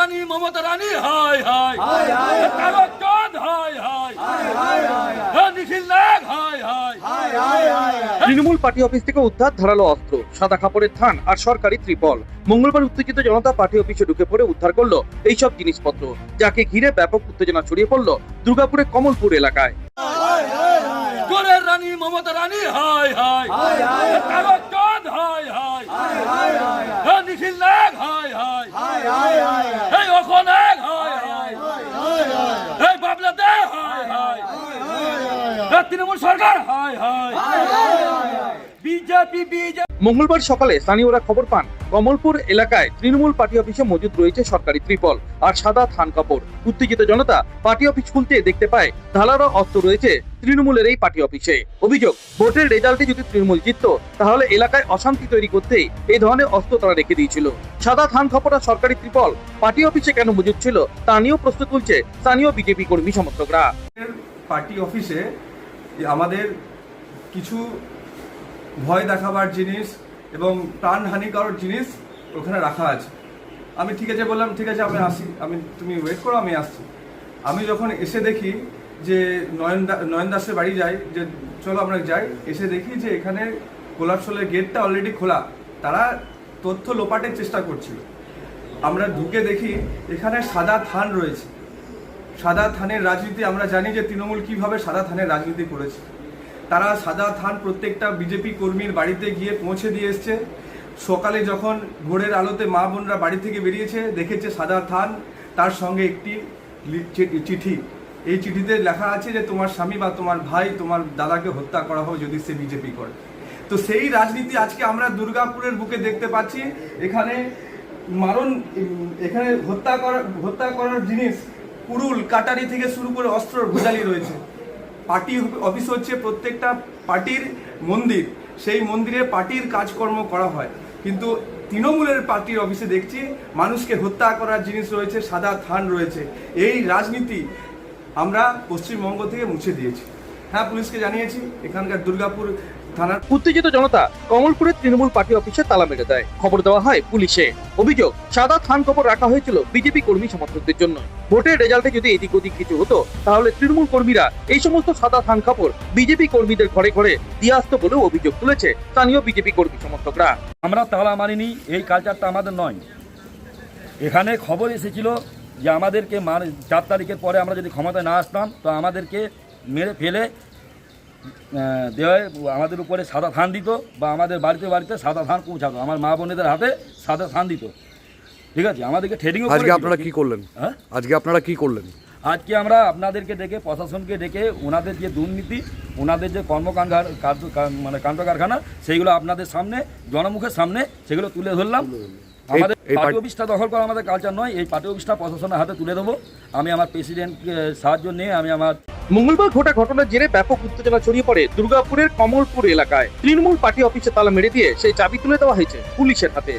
রানী মমতা রানী হায় হায় তারক চাঁদ হায় হায় নিখিল নাগ হায় হায়। Trinamool party office থেকে উদ্ধার ধারালো অস্ত্র, সাদা কাপড়ের থান আর সরকারি ত্রিপল। মঙ্গলবার উত্তেজিত জনতা পার্টি অফিসে ঢুকে পড়ে উদ্ধার করলো এইসব জিনিসপত্র, যাকে ঘিরে ব্যাপক উত্তেজনা ছড়িয়ে পড়লো দুর্গাপুরের কমলপুর এলাকায়। জোরের রানী মমতা রানী হায় হায় তারক চাঁদ হায় হায় নিখিল নাগ হায় হায় এই অখন নাগ হায় হায় এই বাবলা দে হায় হায় তৃণমূল সরকার হায় হায় বিজেপি বিজেপি। মঙ্গলবার সকালে স্থানীয়রা খবর পান কমলপুর এলাকায় তৃণমূল পার্টি অফিসে মজুদ রয়েছে সরকারি ত্রিপল আর সাদা থান কাপড়। উত্তেজিত জনতা পার্টি অফিস খুলতে দেখতে পায় ধারালো অস্ত্র রয়েছে তৃণমূলের এই পার্টি অফিসে। অভিযোগ, ভোটের রেজাল্টে যদি তৃণমূল জিতত তাহলে এলাকায় অশান্তি তৈরি করতেই এই ধরনের অস্ত্র তারা রেখে দিয়েছিল। সাদা থান কাপড় আর সরকারি ত্রিপল পার্টি অফিসে কেন মজুদ ছিল তা নিয়েও প্রশ্ন তুলছে স্থানীয় বিজেপি কর্মী সমর্থকরা। পার্টি অফিসে আমাদের কিছু ভয় দেখাবার জিনিস এবং প্রাণহানিকর জিনিস ওখানে রাখা আছে। আমি ঠিক আছে বললাম, ঠিক আছে আমি আসি, তুমি ওয়েট করো, আমি আসছি। আমি যখন এসে দেখি যে নয়ন দাসের বাড়ি যাই, যে চলো আমরা যাই, এসে দেখি যে এখানে কোলাপসলের গেটটা অলরেডি খোলা, তারা তথ্য লোপাটের চেষ্টা করছিল। আমরা ঢুকে দেখি এখানে সাদা থান রয়েছে। সাদা থানের রাজনীতি, আমরা জানি যে তৃণমূল কিভাবে সাদা থানের রাজনীতি করেছে। তারা সাদা থান প্রত্যেকটা বিজেপি কর্মীর বাড়িতে গিয়ে পৌঁছে দিয়ে এসছে। সকালে যখন ভোরের আলোতে মা বোনরা বাড়ি থেকে বেরিয়েছে, দেখেছে সাদা থান, তার সঙ্গে একটি চিঠি। এই চিঠিতে লেখা আছে যে তোমার স্বামী বা তোমার ভাই, তোমার দাদাকে হত্যা করা হবে যদি সে বিজেপি করে। তো সেই রাজনীতি আজকে আমরা দুর্গাপুরের বুকে দেখতে পাচ্ছি। এখানে এখানে হত্যা করার জিনিস, কুড়ুল কাটারি থেকে শুরু করে অস্ত্র ভুজালি রয়েছে। পার্টি অফিস হচ্ছে প্রত্যেকটা পার্টির মন্দির, সেই মন্দিরে পার্টির কাজকর্ম করা হয়, কিন্তু তৃণমূলের পার্টির অফিসে দেখছি মানুষকে হত্যা করার জিনিস রয়েছে, সাদা থান রয়েছে। এই রাজনীতি আমরা পশ্চিমবঙ্গ থেকে মুছে দিয়েছি। হ্যাঁ, পুলিশকে জানিয়েছি, এখানকার দুর্গাপুর থানার। উত্তেজিত জনতা কমলপুরের তৃণমূল পার্টি অফিসে তালা মেরে দেয়, খবর দেওয়া হয় পুলিশে। অভিযোগ, সাদা থান কাপড় রাখা হয়েছিল বিজেপি কর্মী সমর্থকদের জন্য। ভোটের রেজাল্টে যদি এদিক ওদিক কিছু হতো তাহলে তৃণমূল কর্মীরা এই সমস্ত সাদা থান কাপড় বিজেপি কর্মীদের ঘরে ঘরে দিয়ে আসতো বলেও অভিযোগ তুলেছে স্থানীয় বিজেপি কর্মী সমর্থকরা। আমরা তালা মারিনি, এই কালচারটা আমাদের নয়। এখানে খবর এসেছিল যে আমাদেরকে 4 তারিখের পরে আমরা যদি ক্ষমতায় না আসতাম তো আমাদেরকে মেরে ফেলে দেওয়ায় আমাদের উপরে সাদা থান দিত, বা আমাদের বাড়িতে বাড়িতে সাদা থান পৌঁছাতো, আমার মা বোনেদের হাতে সাদা থান দিত। ঠিক আছে, আমাদেরকে ট্রেনিংও। আজকে আপনারা কি করলেন? হ্যাঁ, আজকে আপনারা কি করলেন? আজকে আমরা আপনাদেরকে ডেকে, প্রশাসনকে ডেকে, ওনাদের যে দুর্নীতি, ওনাদের যে কর্মকাণ্ড মানে কাণ্ড কারখানা, সেইগুলো আপনাদের সামনে, জনমুখের সামনে সেগুলো তুলে ধরলাম। আমাদের পার্টি অফিসটা দখল করা আমাদের কালচার নয়। এই পার্টি অফিসটা প্রশাসনের হাতে তুলে দেবো। আমি আমার প্রেসিডেন্টকে সাহায্য নিয়ে আমি আমার। মঙ্গলবার ঘটা ঘটনার জেরে ব্যাপক উত্তেজনা ছড়িয়ে পড়ে দুর্গাপুরের কমলপুর এলাকায়। তৃণমূল পার্টি অফিসে তালা মেরে দিয়ে সেই চাবি তুলে দেওয়া হয়েছে পুলিশের হাতে।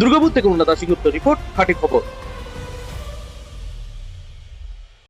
দুর্গাপুর থেকে উন্নতা সিংহ রিপোর্ট, হাটের খবর।